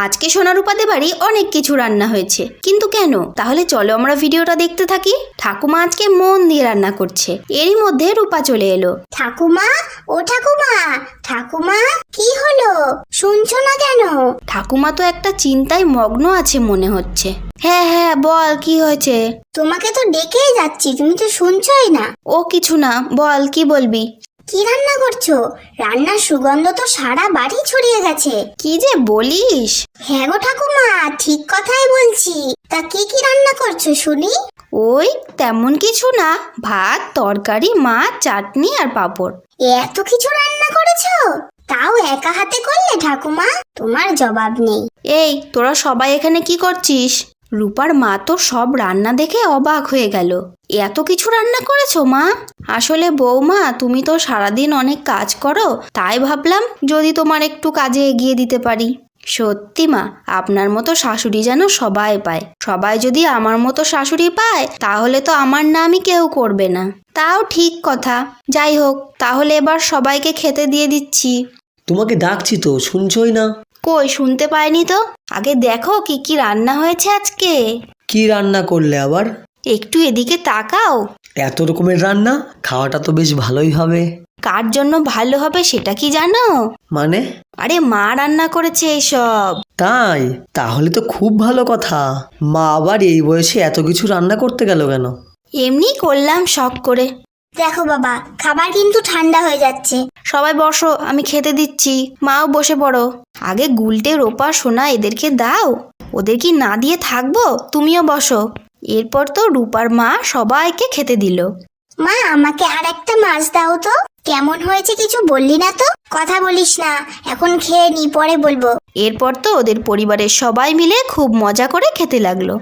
আজকে সোনারূপাদের বাড়ি অনেক কিছু রান্না হয়েছে, কিন্তু কেন? তাহলে চলো আমরা ভিডিওটা দেখতে থাকি। ঠাকুমা আজকে মন দিয়ে রান্না করছে, এরই মধ্যে রূপা চলে এলো। ঠাকুমা, ও ঠাকুমা, ঠাকুমা কি হলো? শুনছো না কেন? ঠাকুমা তো একটা চিন্তায় মগ্ন আছে মনে হচ্ছে। হ্যাঁ হ্যাঁ বল, কি হয়েছে? তোমাকে তো ডেকেই যাচ্ছি, তুমি তো শুনছোই না। ও কিছু না, বল কি বলবি। কি রান্না করছো? রান্নার সুগন্ধ তো সারা বাড়ি ছড়িয়ে গেছে। কি যে বলিস! হ্যাঁ গো ঠাকুমা, ঠিক কথাই বলছি। তা কি কি রান্না করছো শুনি? ওই তেমন কিছু না, ভাত, তরকারি, মাছ, চাটনি আর পাঁপড়। এত কিছু রান্না করেছো? তাও একা হাতে করলে ঠাকুমা? তোমার জবাব নেই। এই তোরা সবাই এখানে কি করছিস? রূপার মা তো সব রান্না দেখে অবাক হয়ে গেল। এত কিছু রান্না করেছো মা? আসলে বৌমা, তুমি তো সারাদিন অনেক কাজ করো, তাই ভাবলাম যদি তোমার একটু কাজে এগিয়ে দিতে পারি। সত্যি মা, আপনার মতো শাশুড়ি যেন সবাই পায়। সবাই যদি আমার মতো শাশুড়ি পায় তাহলে তো আমার নামই কেউ করবে না। তাও ঠিক কথা। যাই হোক, তাহলে এবার সবাইকে খেতে দিয়ে দিচ্ছি। তোমাকে ডাকছি তো, শুনছই না। কই, শুনতে পাইনি তো। আগে দেখো কি কি রান্না হয়েছে আজকে। কি রান্না করলে আবার? একটু এদিকে তাকাও। এত রকমের রান্না, খাওয়াটা তো বেশ ভালোই হবে। কার জন্য ভালো হবে সেটা কি জানো? মানে? আরে মা রান্না করেছে এসব। তাই? তাহলে তো খুব ভালো কথা। মা আবার এই বয়সে এত কিছু রান্না করতে গেল কেন? এমনি করলাম শখ করে। দেখো বাবা, খাবার কিন্তু ঠান্ডা হয়ে যাচ্ছে। সবাই বসো, আমি খেতে দিচ্ছি। মাও বসে পড়ো। আগে গুলটে, রূপা, সোনা এদেরকে দাও। ওদের কি না দিয়ে থাকবো? তুমিও বসো। এরপর তো রূপার মা সবাইকে খেতে দিল। মা, আমাকে আর একটা মাছ দাও তো। কেমন হয়েছে কিছু বললি না তো? কথা বলিস না, এখন খেয়ে নি, পরে বলবো। এরপর তো ওদের পরিবারের সবাই মিলে খুব মজা করে খেতে লাগলো।